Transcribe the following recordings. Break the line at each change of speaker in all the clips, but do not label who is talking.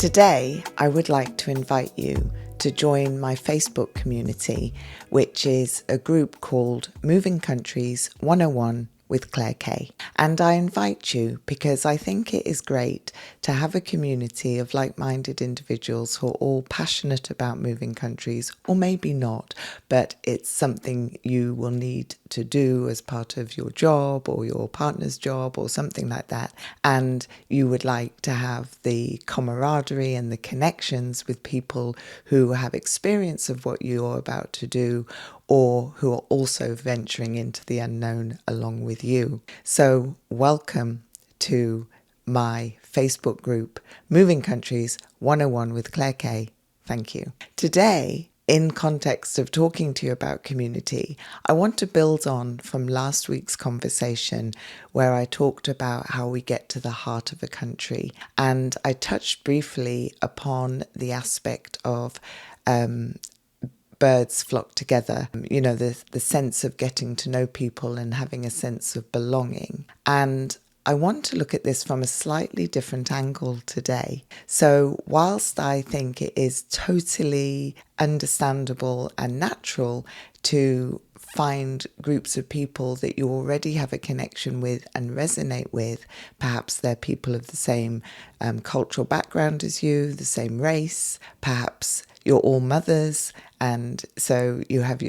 Today, I would like to invite you to join my Facebook community, which is a group called Moving Countries 101 with Clare K. And I invite you because I think it is great to have a community of like-minded individuals who are all passionate about moving countries, or maybe not, but it's something you will need to do as part of your job or your partner's job or something like that. And you would like to have the camaraderie and the connections with people who have experience of what you're about to do, or who are also venturing into the unknown along with you. So welcome to my Facebook group, Moving Countries 101 with Clare K. Thank you. Today, in context of talking to you about community, I want to build on from last week's conversation where I talked about how we get to the heart of a country. And I touched briefly upon the aspect of birds flock together, the sense of getting to know people and having a sense of belonging. And I want to look at this from a slightly different angle today. So whilst I think it is totally understandable and natural to find groups of people that you already have a connection with and resonate with, perhaps they're people of the same cultural background as you, the same race, perhaps you're all mothers, and so you have,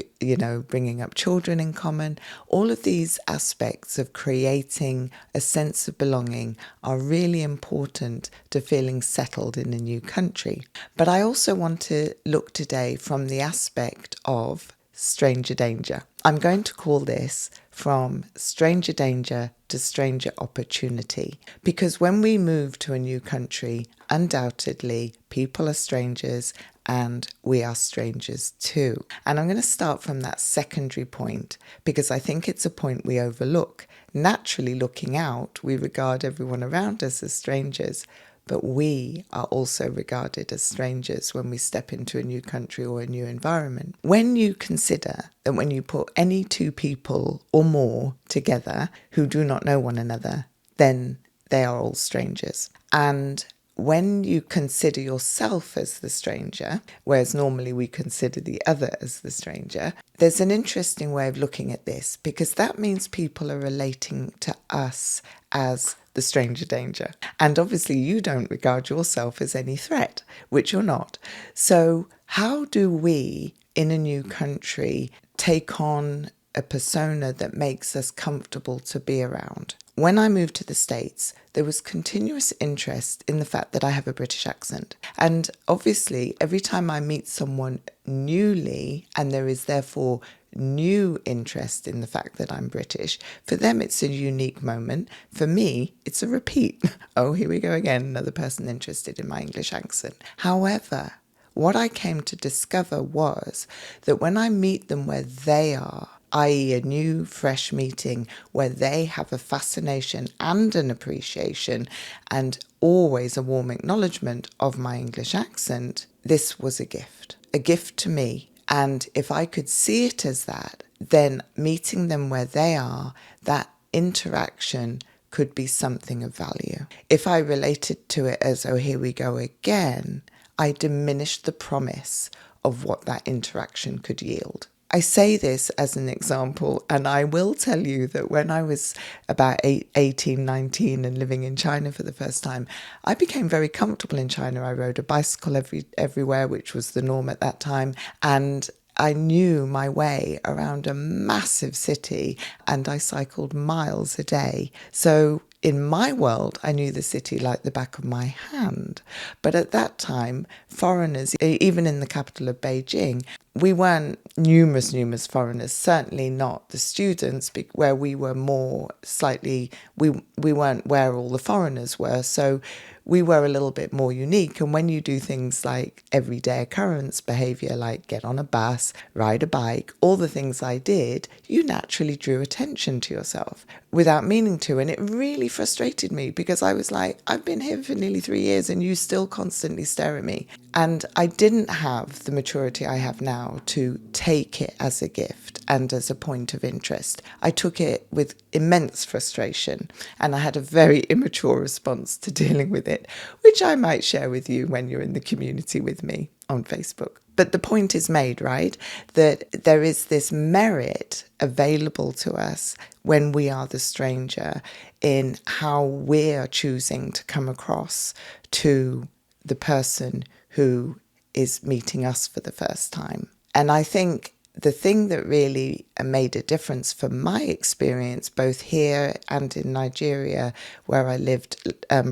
bringing up children in common. All of these aspects of creating a sense of belonging are really important to feeling settled in a new country. But I also want to look today from the aspect of stranger danger. I'm going to call this from stranger danger to stranger opportunity, because when we move to a new country, undoubtedly people are strangers and we are strangers too. And I'm going to start from that secondary point because I think it's a point we overlook. Naturally, looking out, we regard everyone around us as strangers, but we are also regarded as strangers when we step into a new country or a new environment. When you consider that when you put any two people or more together who do not know one another, then they are all strangers. And when you consider yourself as the stranger, whereas normally we consider the other as the stranger, there's an interesting way of looking at this, because that means people are relating to us as the stranger danger. And obviously you don't regard yourself as any threat, which you're not. So how do we, in a new country, take on a persona that makes us comfortable to be around? When I moved to the States, there was continuous interest in the fact that I have a British accent. And obviously, every time I meet someone newly, and there is therefore new interest in the fact that I'm British, for them it's a unique moment. For me, it's a repeat. Oh, here we go again, another person interested in my English accent. However, what I came to discover was that when I meet them where they are, i.e. a new, fresh meeting where they have a fascination and an appreciation and always a warm acknowledgement of my English accent, this was a gift to me. And if I could see it as that, then meeting them where they are, that interaction could be something of value. If I related to it as, oh, here we go again, I diminished the promise of what that interaction could yield. I say this as an example, and I will tell you that when I was about 18, 19 and living in China for the first time, I became very comfortable in China. I rode a bicycle everywhere, which was the norm at that time, and I knew my way around a massive city, and I cycled miles a day. So in my world, I knew the city like the back of my hand. But at that time, foreigners, even in the capital of Beijing, we weren't numerous foreigners, certainly not the students, where we were more slightly, we weren't where all the foreigners were. So we were a little bit more unique. And when you do things like everyday occurrence behavior, like get on a bus, ride a bike, all the things I did, you naturally drew attention to yourself. without meaning to. And it really frustrated me because I was like, I've been here for nearly 3 years and you still constantly stare at me. And I didn't have the maturity I have now to take it as a gift and as a point of interest. I took it with immense frustration and I had a very immature response to dealing with it, which I might share with you when you're in the community with me on Facebook. But the point is made, right? That there is this merit available to us when we are the stranger in how we're choosing to come across to the person who is meeting us for the first time. And I think the thing that really made a difference for my experience, both here and in Nigeria, where I lived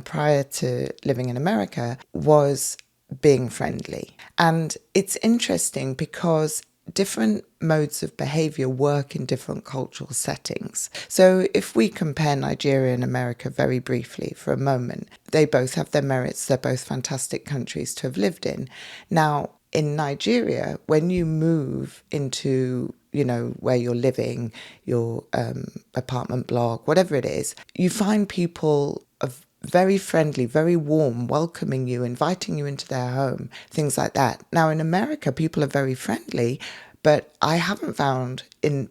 prior to living in America, was being friendly. And it's interesting because different modes of behavior work in different cultural settings. So if we compare Nigeria and America very briefly for a moment, they both have their merits. They're both fantastic countries to have lived in. Now, in Nigeria, when you move into, where you're living, your apartment block, whatever it is, you find people of very friendly, very warm, welcoming you, inviting you into their home, things like that. Now, in America, people are very friendly, but I haven't found in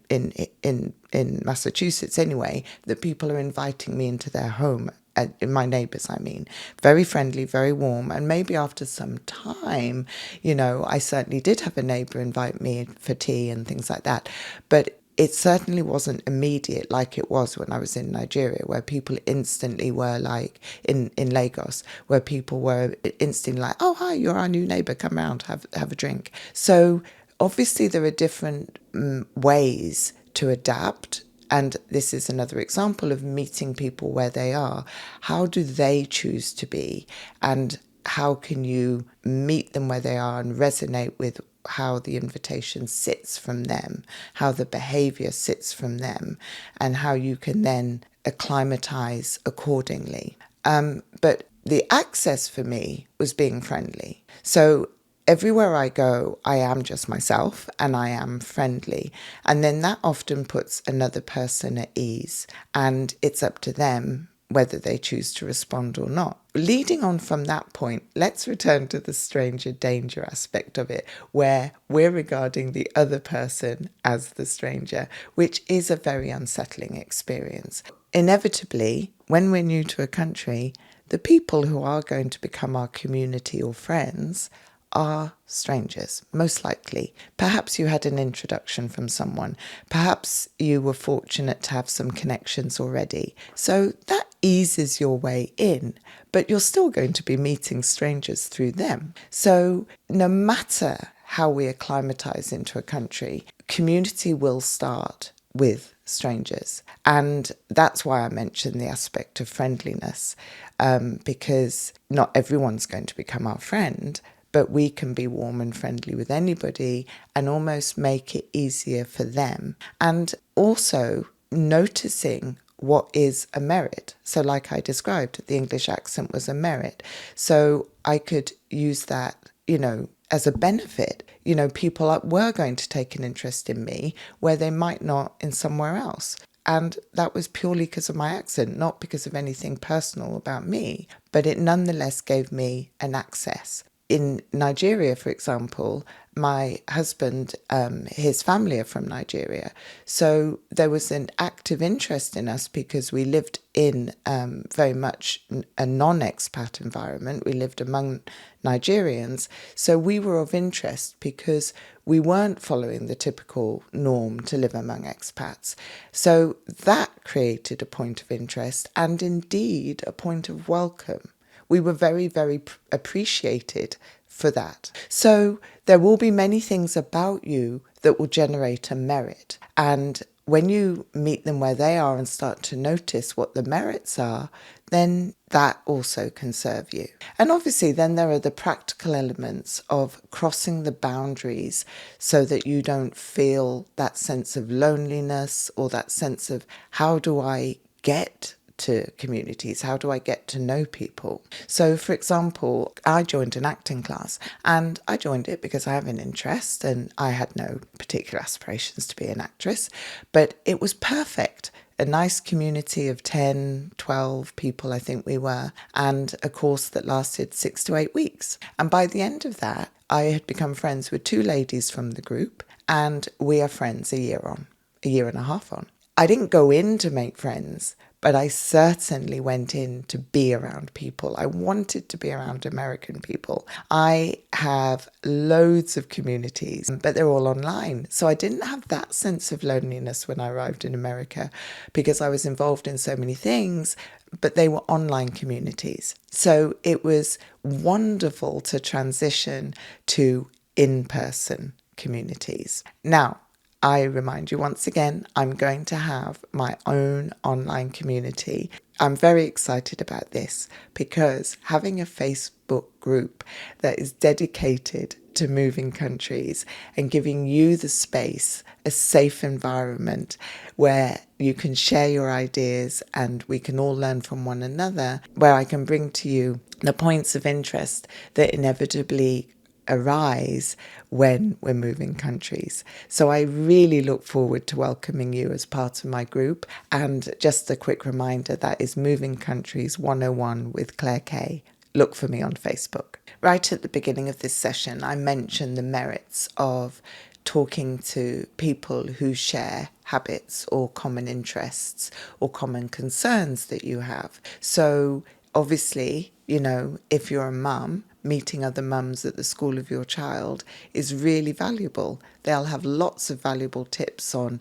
Massachusetts anyway that people are inviting me into their home. My neighbours, I mean, very friendly, very warm. And maybe after some time, I certainly did have a neighbour invite me for tea and things like that. But it certainly wasn't immediate like it was when I was in Nigeria, where people instantly were like, in Lagos, where people were instantly like, oh, hi, you're our new neighbour, come round, have a drink. So obviously there are different ways to adapt. And this is another example of meeting people where they are. How do they choose to be? And how can you meet them where they are and resonate with how the invitation sits from them, how the behavior sits from them, and how you can then acclimatize accordingly. But the access for me was being friendly. So everywhere I go, I am just myself and I am friendly. And then that often puts another person at ease. And it's up to them whether they choose to respond or not. Leading on from that point, let's return to the stranger danger aspect of it, where we're regarding the other person as the stranger, which is a very unsettling experience. Inevitably, when we're new to a country, the people who are going to become our community or friends are strangers, most likely. Perhaps you had an introduction from someone. Perhaps you were fortunate to have some connections already. So that eases your way in, but you're still going to be meeting strangers through them. So no matter how we acclimatize into a country, community will start with strangers. And that's why I mentioned the aspect of friendliness, because not everyone's going to become our friend, but we can be warm and friendly with anybody and almost make it easier for them. And also noticing what is a merit. So like I described, the English accent was a merit. So I could use that, as a benefit. People were going to take an interest in me where they might not in somewhere else. And that was purely because of my accent, not because of anything personal about me, but it nonetheless gave me an access. In Nigeria, for example, my husband, his family are from Nigeria. So there was an active interest in us because we lived in very much a non-expat environment. We lived among Nigerians. So we were of interest because we weren't following the typical norm to live among expats. So that created a point of interest and indeed a point of welcome. We were very, very appreciated for that. So there will be many things about you that will generate a merit. And when you meet them where they are and start to notice what the merits are, then that also can serve you. And obviously then there are the practical elements of crossing the boundaries so that you don't feel that sense of loneliness or that sense of how do I get to communities? How do I get to know people? So, for example, I joined an acting class and I joined it because I have an interest and I had no particular aspirations to be an actress, but it was perfect a nice community of 10, 12 people, I think we were, and a course that lasted 6 to 8 weeks. And by the end of that, I had become friends with 2 ladies from the group, and we are friends a year and a half on. I didn't go in to make friends, but I certainly went in to be around people. I wanted to be around American people. I have loads of communities, but they're all online. So I didn't have that sense of loneliness when I arrived in America because I was involved in so many things, but they were online communities. So it was wonderful to transition to in-person communities. Now, I remind you once again, I'm going to have my own online community. I'm very excited about this because having a Facebook group that is dedicated to moving countries and giving you the space, a safe environment where you can share your ideas and we can all learn from one another, where I can bring to you the points of interest that inevitably arise when we're moving countries. So I really look forward to welcoming you as part of my group. And just a quick reminder, that is Moving Countries 101 with Clare K. Look for me on Facebook. Right at the beginning of this session, I mentioned the merits of talking to people who share habits or common interests or common concerns that you have. So obviously, if you're a mum, meeting other mums at the school of your child is really valuable. They'll have lots of valuable tips on,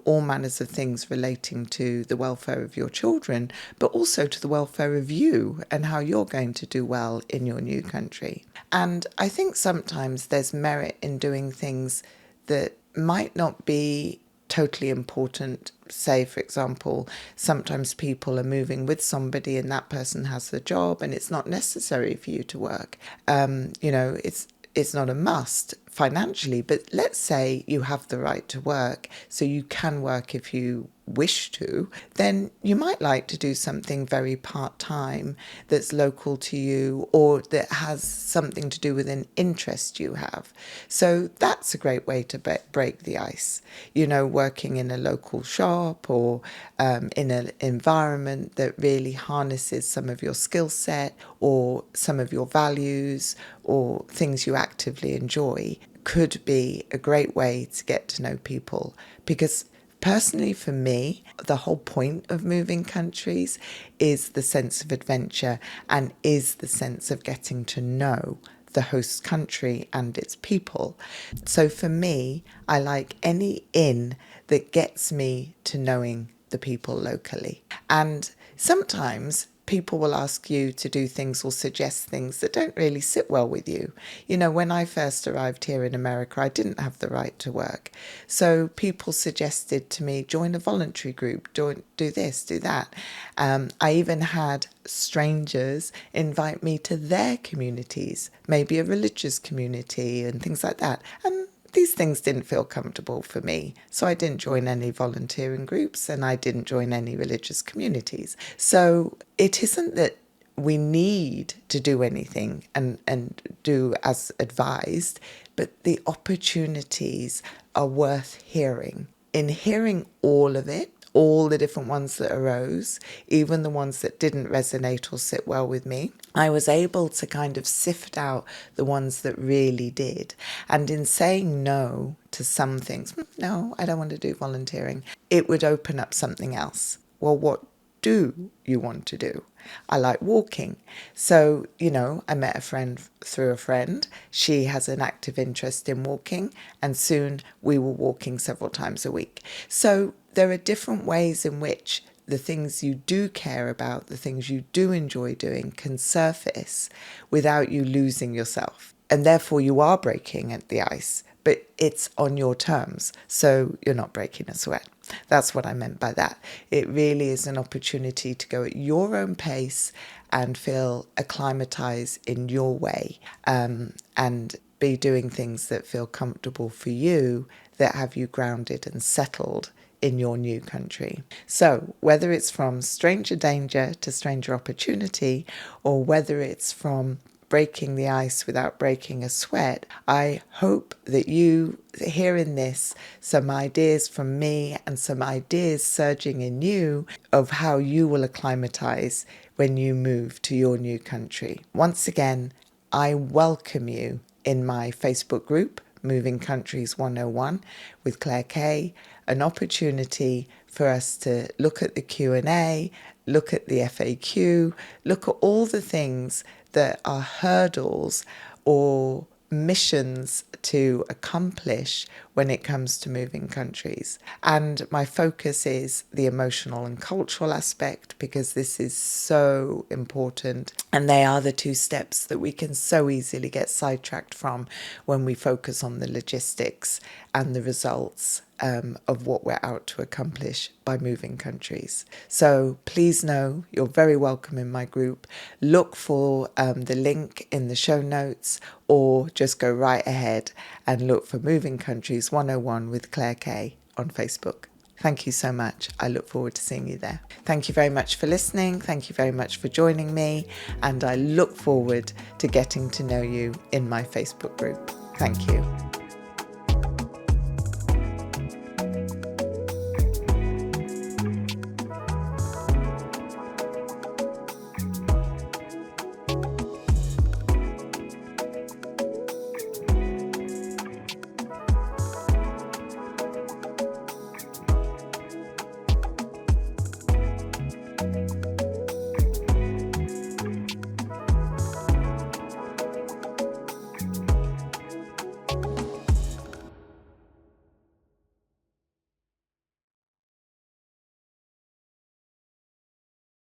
all manners of things relating to the welfare of your children, but also to the welfare of you and how you're going to do well in your new country. And I think sometimes there's merit in doing things that might not be totally important. Say, for example, sometimes people are moving with somebody and that person has the job and it's not necessary for you to work. It's not a must financially, but let's say you have the right to work, so you can work if you wish to, then you might like to do something very part-time that's local to you or that has something to do with an interest you have. So that's a great way to break the ice. Working in a local shop or in an environment that really harnesses some of your skill set or some of your values or things you actively enjoy could be a great way to get to know people. Because personally, for me, the whole point of moving countries is the sense of adventure and is the sense of getting to know the host country and its people. So for me, I like any inn that gets me to knowing the people locally. And sometimes people will ask you to do things or suggest things that don't really sit well with you. When I first arrived here in America, I didn't have the right to work. So people suggested to me, join a voluntary group, do this, do that. I even had strangers invite me to their communities, maybe a religious community and things like that. And these things didn't feel comfortable for me. So I didn't join any volunteering groups and I didn't join any religious communities. So it isn't that we need to do anything and do as advised, but the opportunities are worth hearing. In hearing all of it, all the different ones that arose, even the ones that didn't resonate or sit well with me, I was able to kind of sift out the ones that really did. And in saying no to some things, no, I don't want to do volunteering, it would open up something else. Well, what do you want to do? I like walking. So, I met a friend through a friend. She has an active interest in walking, and soon we were walking several times a week. So there are different ways in which the things you do care about, the things you do enjoy doing, can surface without you losing yourself. And therefore you are breaking at the ice, but it's on your terms. So you're not breaking a sweat. That's what I meant by that. It really is an opportunity to go at your own pace and feel acclimatized in your way, and be doing things that feel comfortable for you, that have you grounded and settled in your new country. So whether it's from stranger danger to stranger opportunity, or whether it's from breaking the ice without breaking a sweat, I hope that you hear in this some ideas from me and some ideas surging in you of how you will acclimatise when you move to your new country. Once again, I welcome you in my Facebook group, Moving Countries 101 with Clare K, an opportunity for us to look at the Q&A, look at the FAQ, look at all the things that are hurdles or missions to accomplish when it comes to moving countries. And my focus is the emotional and cultural aspect, because this is so important. And they are the two steps that we can so easily get sidetracked from when we focus on the logistics and the results of what we're out to accomplish by moving countries. So please know you're very welcome in my group. Look for the link in the show notes, or just go right ahead and look for Moving Countries 101 with Clare K on Facebook. Thank you so much. I look forward to seeing you there. Thank you very much for listening. Thank you very much for joining me. And I look forward to getting to know you in my Facebook group. Thank you.